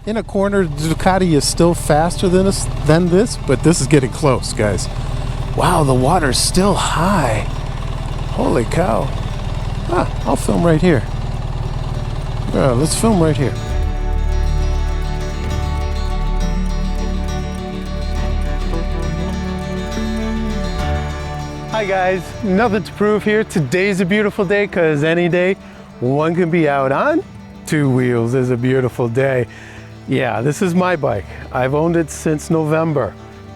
In a corner, the Ducati is still faster than this, but this is getting close, guys. Wow, the water's still high. Holy cow. I'll film right here. Let's film right here. Hi guys, Nothing to Prove here. Today's a beautiful day because any day one can be out on two wheels is a beautiful day. Yeah, this is my bike. I've owned it since November,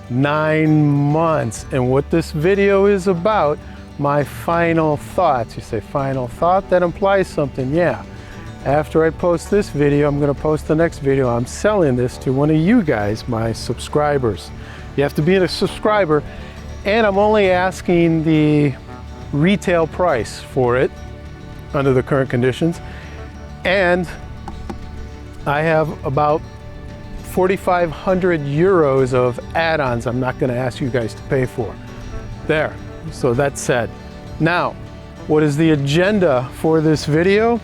9 months. And what this video is about, my final thoughts. You say final thought? That implies something, yeah. After I post this video, I'm gonna post the next video. I'm selling this to one of you guys, my subscribers. You have to be a subscriber, and I'm only asking the retail price for it under the current conditions. And I have about 4,500 euros of add-ons I'm not going to ask you guys to pay for. There, so that's said. Now, what is the agenda for this video?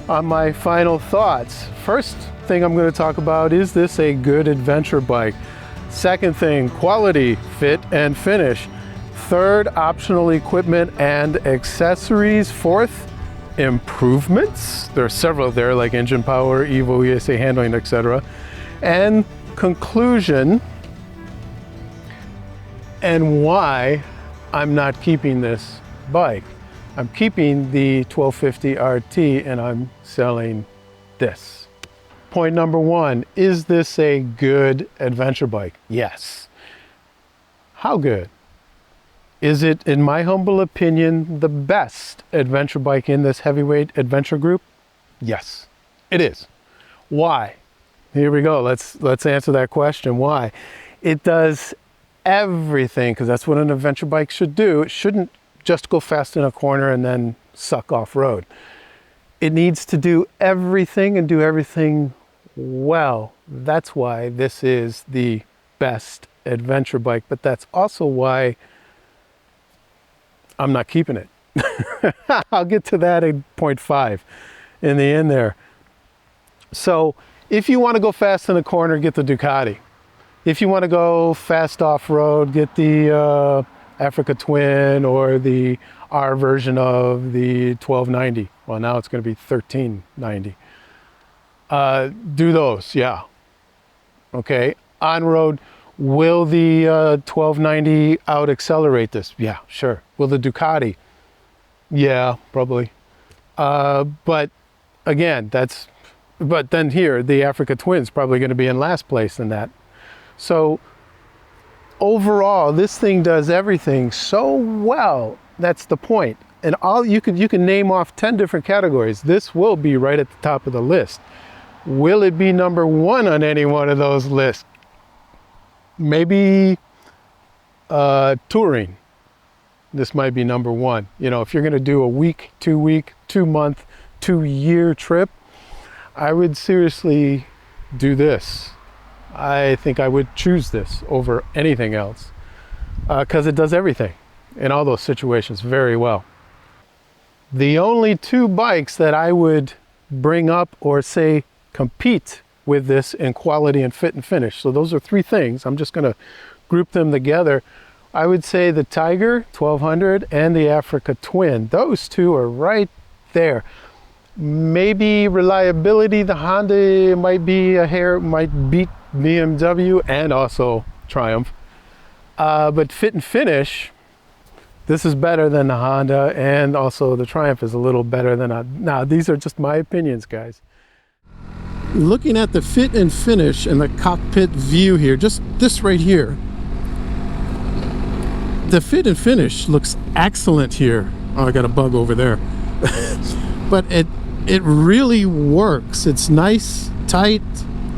On my final thoughts. First thing I'm going to talk about, is this a good adventure bike? Second thing, quality, fit and finish. Third, optional equipment and accessories. Fourth, improvements. There are several there, like engine power, EVO, ESA handling, etc. And conclusion, and why I'm not keeping this bike. I'm keeping the 1250 RT and I'm selling this. Point number one, is this a good adventure bike? Yes. How good? Is it, in my humble opinion, the best adventure bike in this heavyweight adventure group? Yes, it is. Why? Here we go. Let's answer that question. Why? It does everything, because that's what an adventure bike should do. It shouldn't just go fast in a corner and then suck off-road. It needs to do everything and do everything well. That's why this is the best adventure bike, but that's also why I'm not keeping it. I'll get to that in point 5 in the end there. So if you want to go fast in the corner, get the Ducati. If you want to go fast off-road, get the Africa Twin or the R version of the 1290. Well, now it's going to be 1390. Do those, yeah. Okay, on-road. Will the 1290 out accelerate this? Yeah, sure. Will the Ducati? Yeah, probably. But again, but then here, the Africa Twin's probably going to be in last place in that. So overall, this thing does everything so well. That's the point. And you can name off 10 different categories. This will be right at the top of the list. Will it be number 1 on any one of those lists? Maybe touring. This might be number 1. You know, if you're going to do a week, 2 week, 2 month, 2 year trip, I would seriously do this. I think I would choose this over anything else because it does everything in all those situations very well. The only 2 bikes that I would bring up or say compete with this in quality and fit and finish. So those are 3 things. I'm just going to group them together. I would say the Tiger 1200 and the Africa Twin. Those 2 are right there. Maybe reliability, the Honda might be might beat BMW and also Triumph. But fit and finish, this is better than the Honda, and also the Triumph is a little better than now these are just my opinions, guys. Looking at the fit and finish and the cockpit view here, just this right here, the fit and finish looks excellent here. Oh, I got a bug over there. But it really works. It's nice, tight,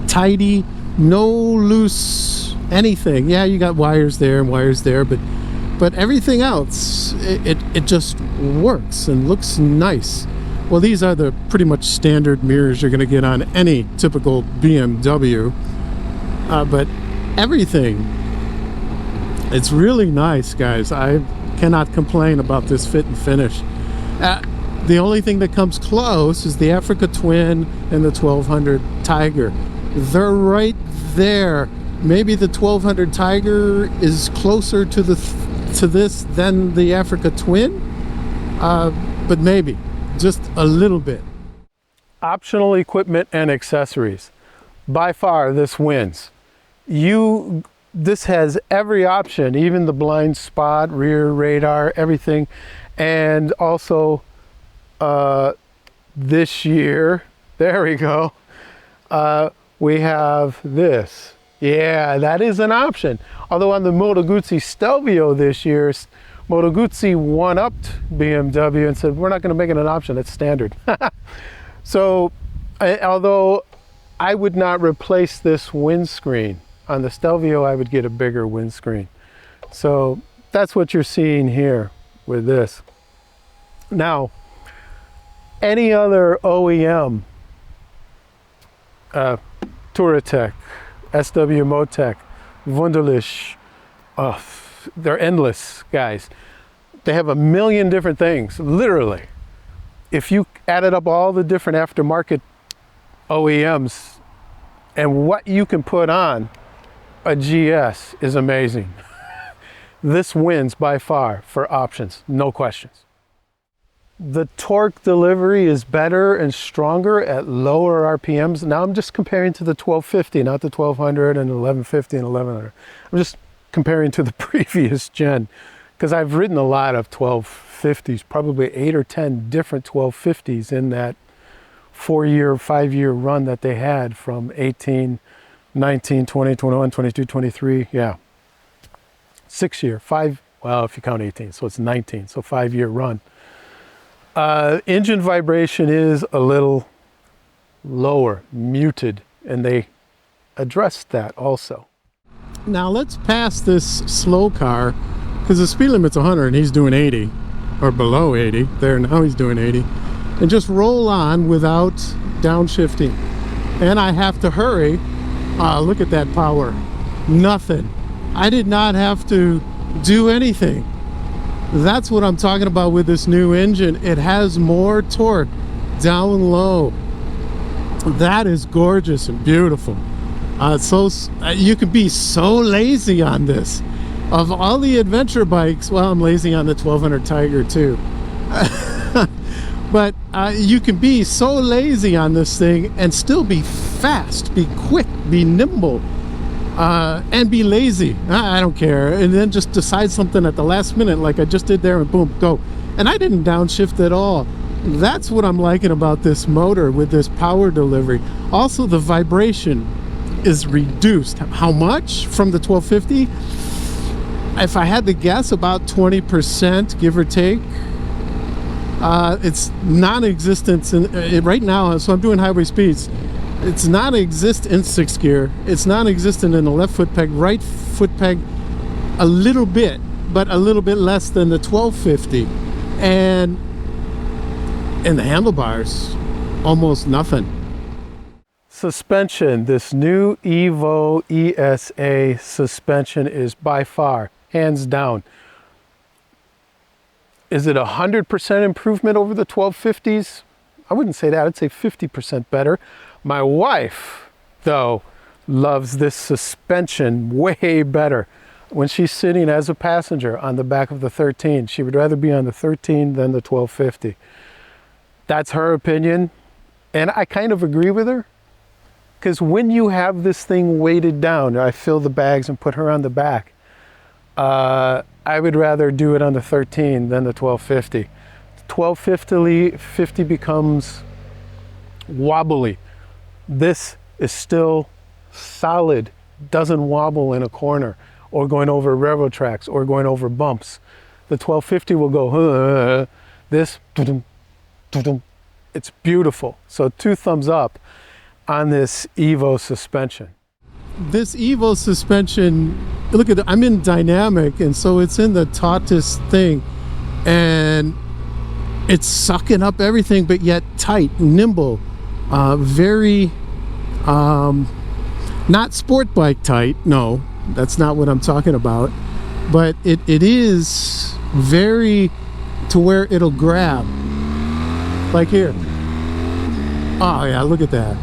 tidy, no loose anything. Yeah, you got wires there and wires there, but everything else, it just works and looks nice. Well, these are the pretty much standard mirrors you're going to get on any typical BMW, but everything, it's really nice, guys. I cannot complain about this fit and finish. The only thing that comes close is the Africa Twin and the 1200 Tiger. they're right there. Maybe the 1200 Tiger is closer to this than the Africa Twin, but maybe just a little bit. Optional equipment and accessories. By far, this wins. This has every option, even the blind spot, rear radar, everything. And also this year, there we go, we have this. Yeah, that is an option. Although on the Moto Guzzi Stelvio this year, Moto Guzzi one-upped BMW and said, we're not going to make it an option, it's standard. So, although I would not replace this windscreen, on the Stelvio I would get a bigger windscreen. So that's what you're seeing here with this. Now, any other OEM, Touratech, SW Motec, Wunderlich, they're endless, guys. They have a million different things, literally. If you added up all the different aftermarket OEMs and what you can put on a GS is amazing. This wins by far for options, no questions. The torque delivery is better and stronger at lower RPMs. Now I'm just comparing to the 1250, not the 1200 and 1150 and 1100. I'm just comparing to the previous gen, because I've ridden a lot of 1250s, probably 8 or 10 different 1250s in that 4-year, 5-year run that they had from 18, 19, 20, 21, 22, 23, yeah. 6-year, 5, well, if you count 18, so it's 19, so 5-year run. Engine vibration is a little lower, muted, and they addressed that also. Now let's pass this slow car, because the speed limit's 100 and he's doing 80, or below 80. There, now he's doing 80. And just roll on without downshifting. And I have to hurry. Look at that power. Nothing. I did not have to do anything. That's what I'm talking about with this new engine. It has more torque down low. That is gorgeous and beautiful. You can be so lazy on this. Of all the adventure bikes, well, I'm lazy on the 1200 Tiger too. But you can be so lazy on this thing and still be fast, be quick, be nimble, and be lazy. I don't care. And then just decide something at the last minute like I just did there and boom, go. And I didn't downshift at all. That's what I'm liking about this motor with this power delivery. Also, the vibration is reduced. How much from the 1250? If I had to guess, about 20%, give or take. It's non-existent right now, so I'm doing highway speeds. It's non-existent in 6th gear. It's non-existent in the left foot peg, right foot peg, a little bit, but a little bit less than the 1250. And in the handlebars, almost nothing. Suspension, this new EVO ESA suspension is by far, hands down. Is it 100% improvement over the 1250s? I wouldn't say that, I'd say 50% better. My wife, though, loves this suspension way better. When she's sitting as a passenger on the back of the 13, she would rather be on the 13 than the 1250. That's her opinion, and I kind of agree with her. Because when you have this thing weighted down, I fill the bags and put her on the back, I would rather do it on the 13 than the 1250. The 1250 becomes wobbly. This is still solid, doesn't wobble in a corner or going over railroad tracks or going over bumps. The 1250 will go, this, it's beautiful. So 2 thumbs up on this EVO suspension. This EVO suspension, look at I'm in dynamic, and so it's in the tautest thing, and it's sucking up everything, but yet tight, nimble, very not sport bike tight. No, that's not what I'm talking about, but it is very to where it'll grab, like here. Oh yeah, look at that.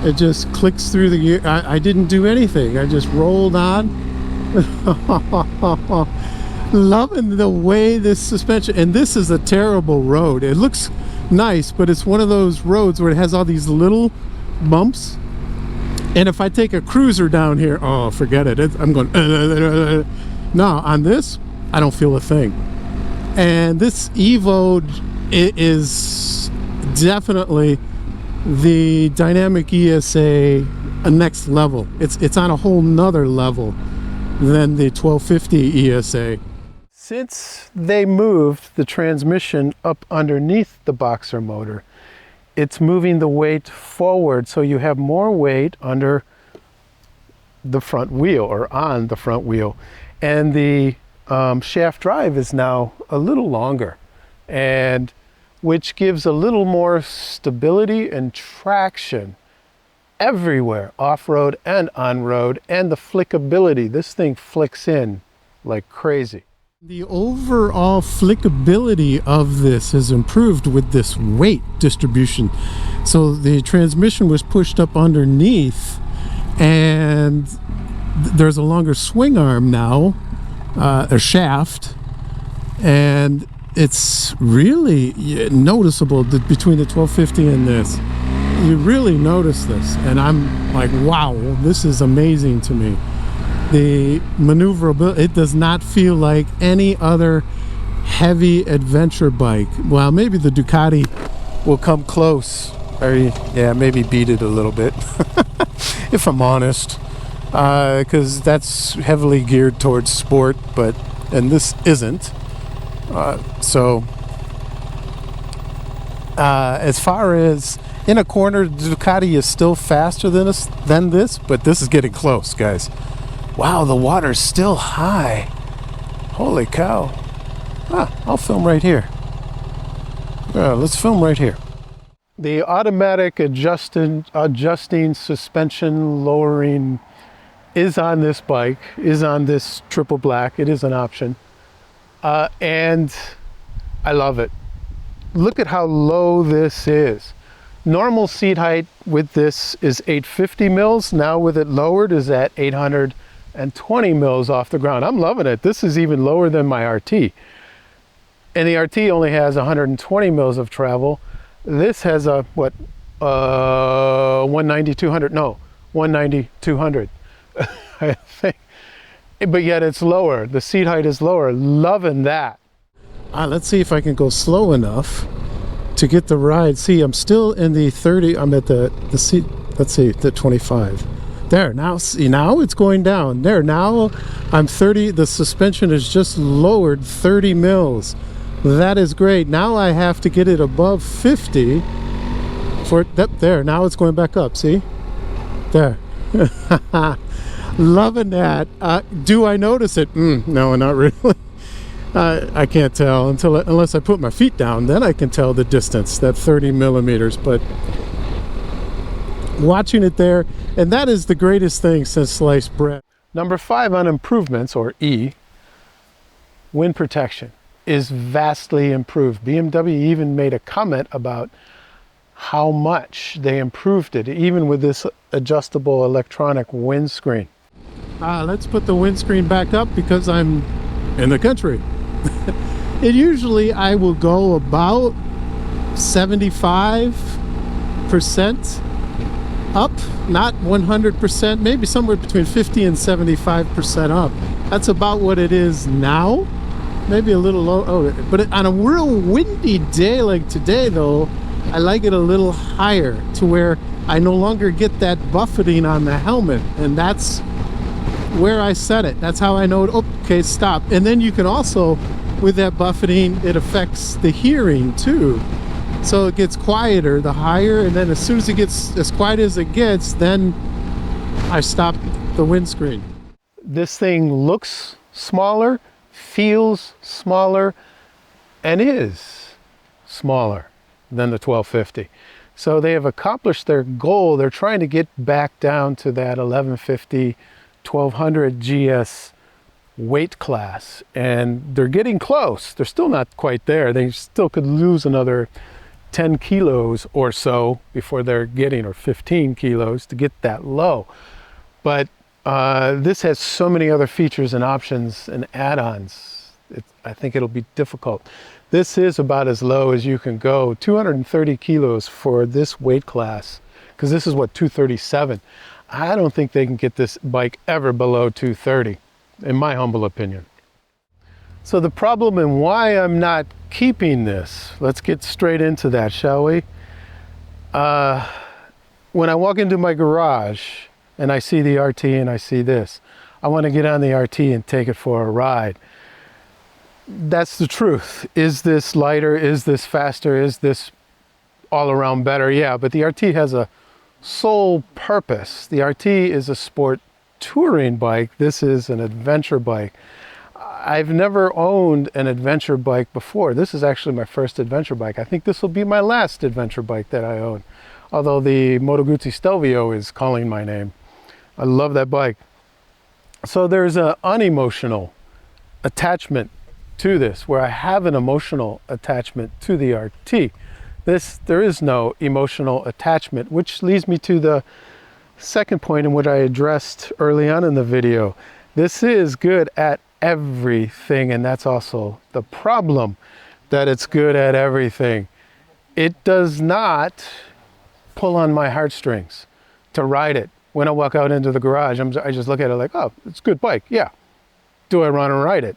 It just clicks through the gear. I didn't do anything. I just rolled on. Loving the way this suspension, and this is a terrible road. It looks nice, but it's one of those roads where it has all these little bumps. And if I take a cruiser down here, oh, forget it. I'm going, no, on this, I don't feel a thing. And this EVO is definitely the dynamic ESA a next level. It's on a whole nother level than the 1250 ESA. Since they moved the transmission up underneath the boxer motor, it's moving the weight forward, so you have more weight under the front wheel or on the front wheel. And the shaft drive is now a little longer, and which gives a little more stability and traction everywhere, off-road and on-road, and the flickability. This thing flicks in like crazy. The overall flickability of this has improved with this weight distribution. So the transmission was pushed up underneath, and there's a longer swing arm now, a shaft, and it's really noticeable that between the 1250 and this. You really notice this, and I'm like, wow, this is amazing to me. The maneuverability, it does not feel like any other heavy adventure bike. Well, maybe the Ducati will come close, or yeah, maybe beat it a little bit, if I'm honest, because that's heavily geared towards sport, and this isn't. As far as in a corner, the Ducati is still faster than this, but this is getting close, guys. Wow, the water's still high. Holy cow. I'll film right here. Let's film right here. The automatic adjusting suspension lowering is on this bike, is on this triple black. It is an option. And I love it. Look at how low this is. Normal seat height with this is 850 mils. Now with it lowered is at 820 mils off the ground. I'm loving it. This is even lower than my RT. And the RT only has 120 mils of travel. This has a, 190, 200? No, 190, 200, I think. But yet it's lower. The seat height is lower. Loving that. Let's see if I can go slow enough to get the ride. See, I'm still in the 30. I'm at the seat. Let's see, the 25. There, now, see, now it's going down. There, now I'm 30. The suspension is just lowered 30 mils. That is great. Now I have to get it above 50 for that. There, now it's going back up. See? There. Loving that. Do I notice it? No, not really. I can't tell unless I put my feet down. Then I can tell the distance, that 30 millimeters. But watching it there, and that is the greatest thing since sliced bread. Number 5 on improvements, or E, wind protection is vastly improved. BMW even made a comment about how much they improved it, even with this adjustable electronic windscreen. Let's put the windscreen back up because I'm in the country. It usually I will go about 75% up, not 100%, maybe somewhere between 50 and 75% up. That's about what it is now. Maybe a little low. Oh, but on a real windy day like today, though, I like it a little higher to where I no longer get that buffeting on the helmet, and that's where I set it. That's how I know it. Okay, stop. And then you can also, with that buffeting, it affects the hearing too. So it gets quieter the higher, and then as soon as it gets as quiet as it gets, then I stop the windscreen. This thing looks smaller, feels smaller, and is smaller than the 1250. So they have accomplished their goal. They're trying to get back down to that 1150 1200 GS weight class, and they're getting close. They're still not quite there. They still could lose another 10 kilos or so before they're getting, or 15 kilos to get that low. But this has so many other features and options and add-ons. I think it'll be difficult. This is about as low as you can go, 230 kilos for this weight class, because this is what, 237. I don't think they can get this bike ever below 230, in my humble opinion. So the problem and why I'm not keeping this, let's get straight into that, shall we? When I walk into my garage and I see the RT and I see this, I want to get on the RT and take it for a ride. That's the truth. Is this lighter? Is this faster? Is this all around better? Yeah, but the RT has a sole purpose. The RT is a sport touring bike. This is an adventure bike. I've never owned an adventure bike before. This is actually my first adventure bike. I think this will be my last adventure bike that I own. Although the Moto Guzzi Stelvio is calling my name. I love that bike. So there's an unemotional attachment to this, where I have an emotional attachment to the RT. There is no emotional attachment, which leads me to the second point in which I addressed early on in the video. This is good at everything, and that's also the problem, that it's good at everything. It does not pull on my heartstrings to ride it. When I walk out into the garage, I just look at it like, oh, it's a good bike, yeah. Do I run and ride it?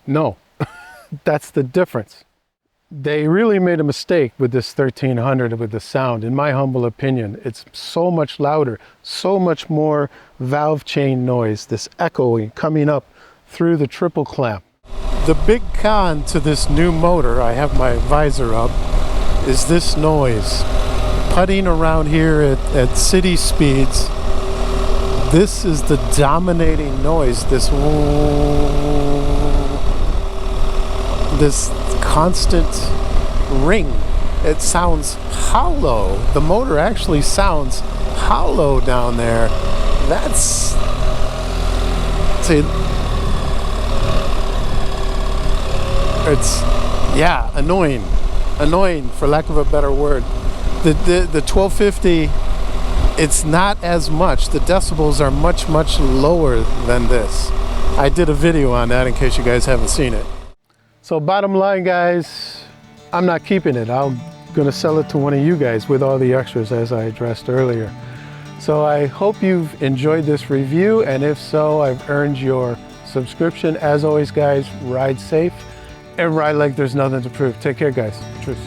No. That's the difference. They really made a mistake with this 1300 with the sound, in my humble opinion. It's so much louder, so much more valve chain noise, this echoing coming up through the triple clamp. The big con to this new motor, I have my visor up, is this noise. Putting around here at city speeds, this is the dominating noise, this constant ring. It sounds hollow. The motor actually sounds hollow down there. That's, see, it's, yeah, annoying for lack of a better word. The 1250, it's not as much. The decibels are much lower than this. I did a video on that in case you guys haven't seen it. So bottom line, guys, I'm not keeping it. I'm gonna sell it to one of you guys with all the extras, as I addressed earlier. So I hope you've enjoyed this review, and if so, I've earned your subscription. As always, guys, ride safe and ride like there's nothing to prove. Take care, guys. Truce.